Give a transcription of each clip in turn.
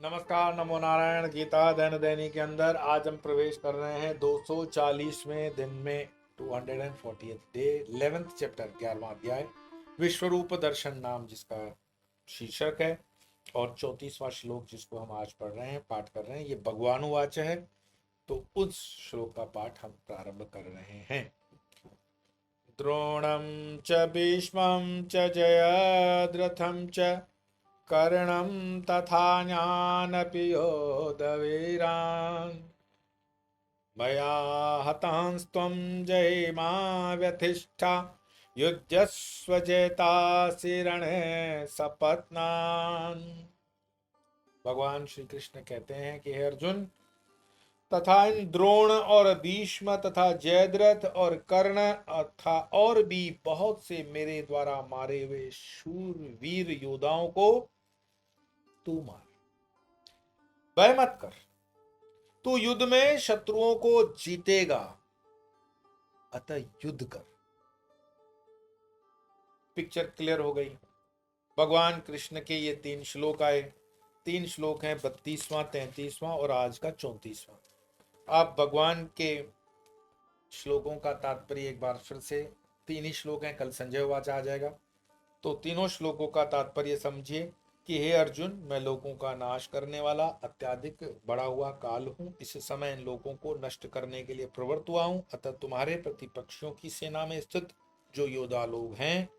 नमस्कार, नमो नारायण। गीता दैन दैनी के अंदर आज हम प्रवेश कर रहे हैं 240वें दिन में, 240th डे, 11th चैप्टर, 11वां अध्याय, विश्वरूप दर्शन नाम जिसका शीर्षक है, और 34वां श्लोक जिसको हम आज पढ़ रहे हैं, पाठ कर रहे हैं। ये भगवानुवाच है, तो उस श्लोक का पाठ हम प्रारंभ कर रहे हैं। द्रोणं च भीष्मं च जयद्रथं च कर्णं तथान्यानपि योधवीरान् मया हतांस्त्वं जयिमा व्यथिष्ठा युध्यस्व जेतासि रणे सपत्नान्। भगवान श्री कृष्ण कहते हैं कि हे अर्जुन, तथा इन द्रोण और भीष्म तथा जयद्रथ और कर्ण तथा और भी बहुत से मेरे द्वारा मारे हुए शूर वीर योद्धाओं को तू मार, भय मत कर। तू युद्ध में शत्रुओं को जीतेगा, अतः युद्ध कर। पिक्चर क्लियर हो गई। भगवान कृष्ण के ये 3 श्लोक आए। 3 श्लोक हैं, 32वां, 33वां और आज का 34वां। आप भगवान के श्लोकों का तात्पर्य एक बार फिर से, 3 ही श्लोक हैं, कल संजय वाच आ जाएगा, तो तीनों श्लोकों का तात्पर्य समझिए कि हे अर्जुन, मैं लोगों का नाश करने वाला अत्यधिक बढ़ा हुआ काल हूँ। इस समय इन लोगों को नष्ट करने के लिए प्रवृत्त हुआ हूँ। अतः तुम्हारे प्रतिपक्षियों की सेना में स्थित जो योद्धा लोग हैं,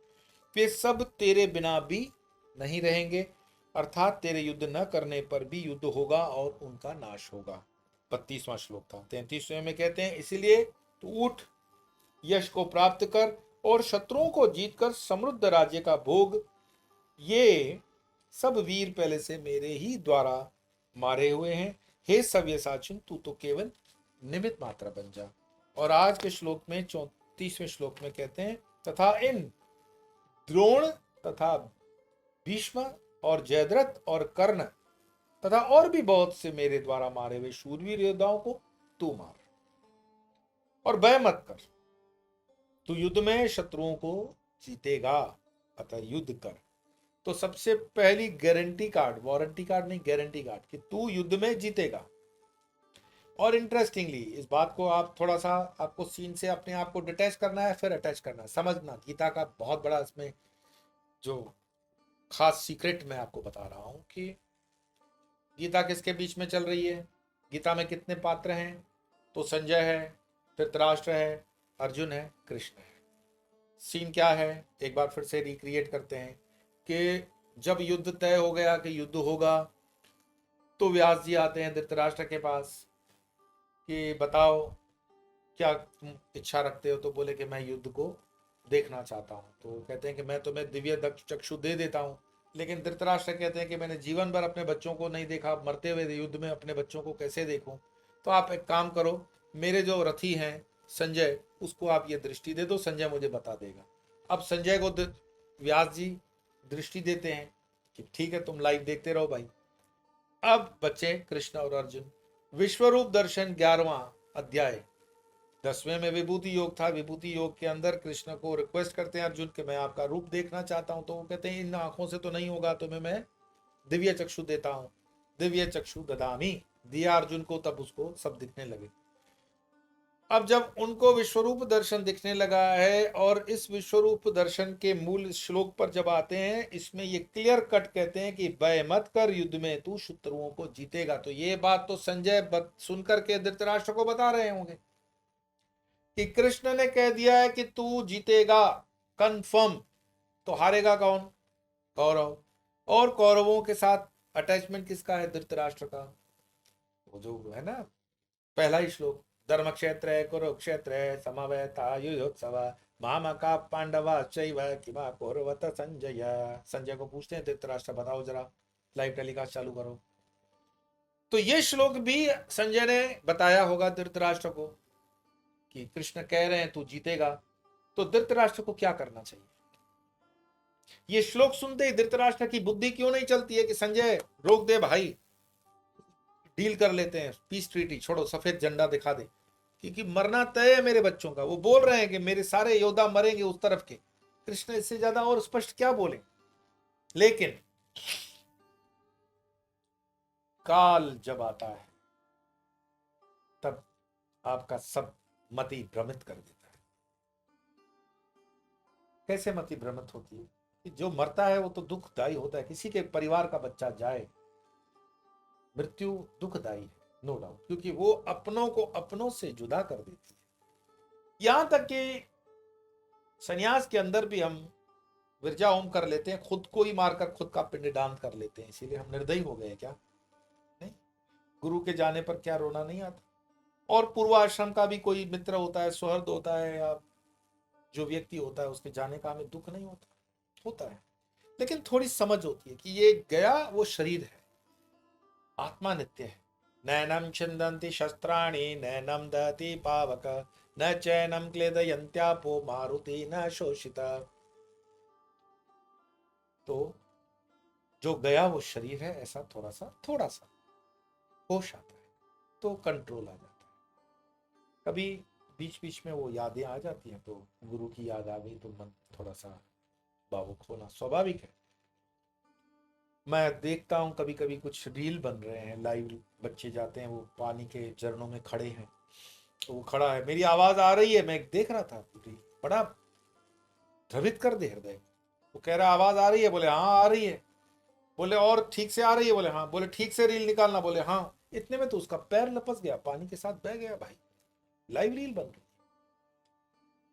वे सब तेरे बिना भी नहीं रहेंगे, अर्थात तेरे युद्ध न करने पर भी युद्ध होगा और उनका नाश होगा। 32वां श्लोक था। 33वें में कहते हैं, इसीलिए तू उठ, यश को प्राप्त कर और शत्रुओं को जीतकर समृद्ध राज्य का भोग। ये सब वीर पहले से मेरे ही द्वारा मारे हुए हैं। हे सव्यसाचिन, तू तो केवल निमित्त मात्र बन जा। और आज के श्लोक में, 34वें श्लोक में कहते हैं, तथा इन द्रोण तथा भीष्म और जयद्रथ और कर्ण तथा और भी बहुत से मेरे द्वारा मारे हुए शूरवीर योद्धाओं को तू मार, और भय मत कर। तू युद्ध में शत्रुओं को जीतेगा, अतः युद्ध कर। तो सबसे पहली गारंटी कार्ड, वारंटी कार्ड नहीं, गारंटी कार्ड, कि तू युद्ध में जीतेगा। और इंटरेस्टिंगली इस बात को आप थोड़ा सा, आपको सीन से अपने आप को डिटैच करना है, फिर अटैच करना है। समझना, गीता का बहुत बड़ा इसमें जो खास सीक्रेट मैं आपको बता रहा हूं कि गीता किसके बीच में चल रही है। गीता में कितने पात्र हैं? तो संजय है, धृतराष्ट्र है, अर्जुन है, कृष्ण है। सीन क्या है, एक बार फिर से रिक्रिएट करते हैं कि जब युद्ध तय हो गया कि युद्ध होगा, तो व्यास जी आते हैं धृतराष्ट्र के पास कि बताओ क्या तुम इच्छा रखते हो। तो बोले कि मैं युद्ध को देखना चाहता हूँ। तो कहते हैं कि मैं तुम्हें दिव्य चक्षु दे देता हूँ। लेकिन धृतराष्ट्र कहते हैं कि मैंने जीवन भर अपने बच्चों को नहीं देखा, मरते हुए युद्ध में अपने बच्चों को कैसे देखूं। तो आप एक काम करो, मेरे जो रथी हैं संजय, उसको आप ये दृष्टि दे दो, संजय मुझे बता देगा। अब संजय को व्यास जी दृष्टि देते हैं कि ठीक है, तुम लाइव देखते रहो भाई। अब बच्चे कृष्ण और अर्जुन। विश्वरूप दर्शन 11वां अध्याय, 10वें में विभूति योग था। विभूति योग के अंदर कृष्ण को रिक्वेस्ट करते हैं अर्जुन कि मैं आपका रूप देखना चाहता हूं। तो वो कहते हैं इन आंखों से तो नहीं होगा, तुम्हें मैं दिव्य चक्षु देता हूं। दिव्य चक्षु ददामी दिया अर्जुन को, तब उसको सब दिखने लगे। अब जब उनको विश्वरूप दर्शन दिखने लगा है, और इस विश्वरूप दर्शन के मूल श्लोक पर जब आते हैं, इसमें ये क्लियर कट कहते हैं कि भय मत कर, युद्ध में तू शत्रुओं को जीतेगा। तो ये बात तो संजय सुनकर के धृतराष्ट्र को बता रहे होंगे कि कृष्ण ने कह दिया है कि तू जीतेगा कंफर्म। तो हारेगा कौन? कौरव। और कौरवों के साथ अटैचमेंट किसका है? धृतराष्ट्र का। वो जो है ना, पहला ही श्लोक, धर्म क्षेत्र है कुरुक्षेत्र है समवेता युयोत्सव मामका पांडवा चैव किमा कौरवत संजय। संजय को पूछते हैं धृतराष्ट्र, बताओ जरा, लाइव टेलीकास्ट चालू करो। तो ये श्लोक भी संजय ने बताया होगा धृतराष्ट्र को कि कृष्ण कह रहे हैं तू जीतेगा। तो धृतराष्ट्र को क्या करना चाहिए? ये श्लोक सुनते ही धृतराष्ट्र की बुद्धि क्यों नहीं चलती है कि संजय रोक दे भाई, डील कर लेते हैं, पीस ट्रीटी छोड़ो, सफेद झंडा दिखा दे, क्योंकि मरना तय है मेरे बच्चों का। वो बोल रहे हैं कि मेरे सारे योद्धा मरेंगे उस तरफ के। कृष्ण इससे ज्यादा और स्पष्ट क्या बोले? लेकिन काल जब आता है तब आपका सब मति भ्रमित कर देता है। कैसे मति भ्रमित होती है कि जो मरता है वो तो दुखदायी होता है, किसी के परिवार का बच्चा जाए, मृत्यु दुखदायी है, नो डाउट, क्योंकि वो अपनों को अपनों से जुदा कर देती है। यहां तक कि संन्यास के अंदर भी हम विरजा होम कर लेते हैं, खुद को ही मारकर खुद का पिंडदान कर लेते हैं, इसीलिए हम निर्दयी हो गए क्या? नहीं, गुरु के जाने पर क्या रोना नहीं आता? और पूर्वाश्रम का भी कोई मित्र होता है, सुहृद होता है, या जो व्यक्ति होता है उसके जाने का हमें दुख नहीं होता? होता है, लेकिन थोड़ी समझ होती है कि ये गया वो शरीर है, आत्मा नित्य है। नैनम छिंदन्ति शस्त्राणि नैनम दहति पावक न चैनम क्लेदयन्त्यापो मारुति न शोषिता। तो जो गया वो शरीर है, ऐसा थोड़ा सा होश आता है तो कंट्रोल आ जाता है। कभी बीच बीच में वो यादें आ जाती हैं, तो गुरु की याद आ गई तो मन थोड़ा सा भावुक होना स्वाभाविक है। मैं देखता हूँ कभी कभी कुछ रील बन रहे हैं, लाइव बच्चे जाते हैं, वो पानी के झरनों में खड़े हैं, तो वो खड़ा है, मेरी आवाज आ रही है, मैं देख रहा था पूरी, बड़ा द्रवित कर दे हृदय। वो कह रहा आवाज आ रही है, बोले हाँ आ रही है, बोले और ठीक से आ रही है, बोले हाँ, बोले ठीक से रील निकालना, बोले हाँ। इतने में तो उसका पैर लपस गया, पानी के साथ बह गया भाई, लाइव रील बन रही।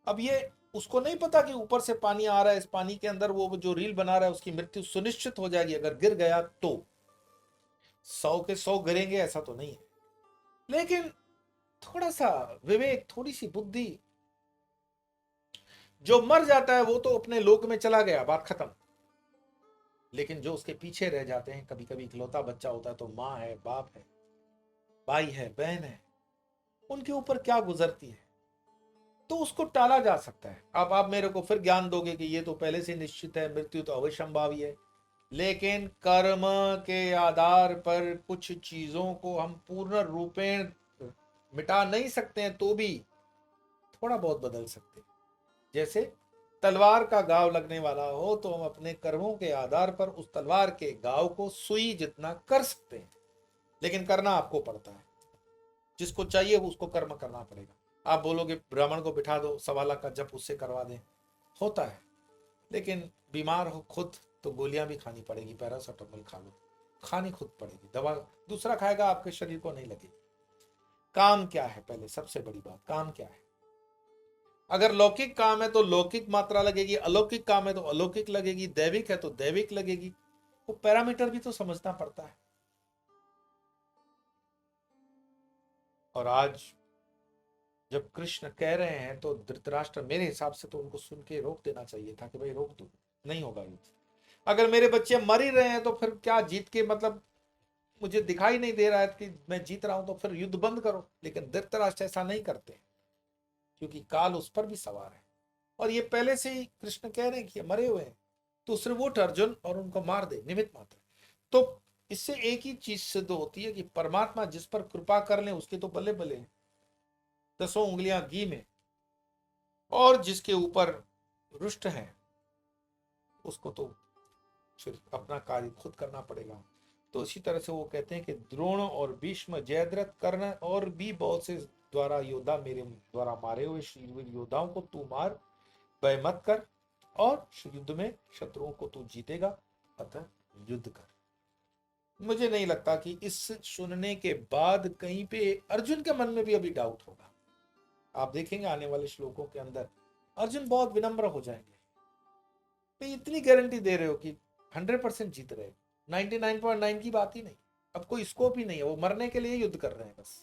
अब ये उसको नहीं पता कि ऊपर से पानी आ रहा है, इस पानी के अंदर वो जो रील बना रहा है उसकी मृत्यु सुनिश्चित हो जाएगी, अगर गिर गया तो 100 के 100 गिरेंगे ऐसा तो नहीं है, लेकिन थोड़ा सा विवेक, थोड़ी सी बुद्धि। जो मर जाता है वो तो अपने लोक में चला गया, बात खत्म। लेकिन जो उसके पीछे रह जाते हैं, कभी कभी इकलौता बच्चा होता है, तो माँ है, बाप है, भाई है, बहन है, उनके ऊपर क्या गुजरती है, तो उसको टाला जा सकता है। अब आप मेरे को फिर ज्ञान दोगे कि ये तो पहले से निश्चित है, मृत्यु तो अवश्यंभावी है, लेकिन कर्म के आधार पर कुछ चीजों को हम पूर्ण रूपेण मिटा नहीं सकते हैं, तो भी थोड़ा बहुत बदल सकते हैं। जैसे तलवार का घाव लगने वाला हो तो हम अपने कर्मों के आधार पर उस तलवार के घाव को सुई जितना कर सकते हैं, लेकिन करना आपको पड़ता है। जिसको चाहिए उसको कर्म करना पड़ेगा। आप बोलोगे ब्राह्मण को बिठा दो, 1.25 लाख का जप उससे करवा दें, होता है, लेकिन बीमार हो खुद तो गोलियां भी खानी पड़ेगी, पैरासिटामोल खा लो, खानी खुद पड़ेगी, दवा दूसरा खाएगा, आपके शरीर को नहीं लगेगी। काम क्या है? पहले सबसे बड़ी बात, काम क्या है? अगर लौकिक काम है तो लौकिक मात्रा लगेगी, अलौकिक काम है तो अलौकिक लगेगी, दैविक है तो दैविक लगेगी, वो पैरामीटर भी तो समझना पड़ता है। और आज जब कृष्ण कह रहे हैं तो धृतराष्ट्र, मेरे हिसाब से तो उनको सुन के रोक देना चाहिए था कि भाई रोक दो, नहीं होगा युद्ध। अगर मेरे बच्चे मर ही रहे हैं तो फिर क्या जीत के, मतलब मुझे दिखाई नहीं दे रहा है कि मैं जीत रहा हूं, तो फिर युद्ध बंद करो। लेकिन धृतराष्ट्र ऐसा नहीं करते, क्योंकि काल उस पर भी सवार है, और ये पहले से ही कृष्ण कह रहे हैं कि मरे हुए हैं, तो सिर्फ वो अर्जुन और उनको मार दे, निमित्त मात्र। तो इससे एक ही चीज सिद्ध होती है कि परमात्मा जिस पर कृपा कर ले उसके तो बल्ले बल्ले, 10 उंगलियां घी में, और जिसके ऊपर रुष्ट है उसको तो फिर अपना कार्य खुद करना पड़ेगा। तो इसी तरह से वो कहते हैं कि द्रोण और भीष्म, जयद्रथ, कर्ण और भी बहुत से द्वारा योद्धा, मेरे द्वारा मारे हुए शूरवीर योद्धाओं को तू मार, भय मत कर, और युद्ध में शत्रुओं को तू जीतेगा, अतः युद्ध कर। मुझे नहीं लगता कि इस सुनने के बाद कहीं पे अर्जुन के मन में भी अभी डाउट होगा। आप देखेंगे आने वाले श्लोकों के अंदर अर्जुन बहुत विनम्र हो जाएंगे। तो इतनी गारंटी दे रहे हो कि 100% जीत रहे हो, 99.9 की बात ही नहीं, अब कोई स्कोप ही नहीं है, वो मरने के लिए युद्ध कर रहे हैं बस।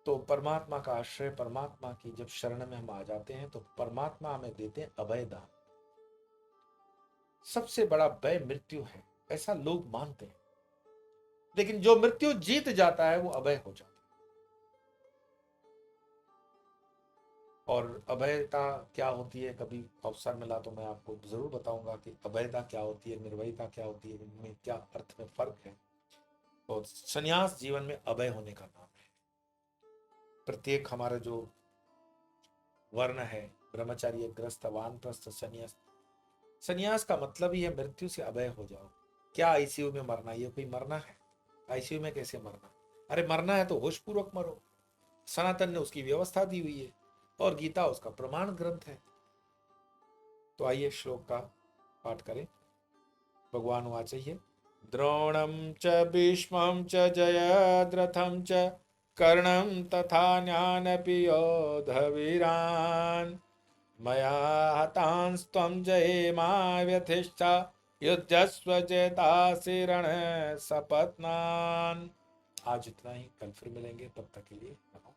तो परमात्मा का आश्रय, परमात्मा की जब शरण में हम आ जाते हैं तो परमात्मा हमें देते हैं अभय दान। सबसे बड़ा भय मृत्यु है, ऐसा लोग मानते हैं, लेकिन जो मृत्यु जीत जाता है वो अभय हो जाता है। और अभयता क्या होती है, कभी अवसर मिला तो मैं आपको जरूर बताऊंगा कि अभयता क्या होती है, निर्भयता क्या होती है, इनमें क्या अर्थ में फर्क है। तो संन्यास जीवन में अभय होने का नाम है। प्रत्येक हमारा जो वर्ण है, ब्रह्मचार्य, ग्रस्त, वानप्रस्थ, संन्यास, संन्यास का मतलब ही है मृत्यु से अभय हो जाओ। क्या आईसीयू में मरना, ये कोई मरना है? आईसीयू में कैसे मरना? अरे मरना है तो होशपूर्वक मरो। सनातन ने उसकी व्यवस्था दी हुई है और गीता उसका प्रमाण ग्रंथ है। तो आइए श्लोक का पाठ करें। भगवान वाच है, द्रोणम च भीष्मं च जयद्रथं च कर्णं तथा ज्ञानपि योधवीरान् मया हतांस्त्वं जयेमा व्यथिष्ठा युद्धस्व जेतासि रण सपत्नान्। आज इतना ही, कल फिर मिलेंगे, तब तक के लिए नमस्कार।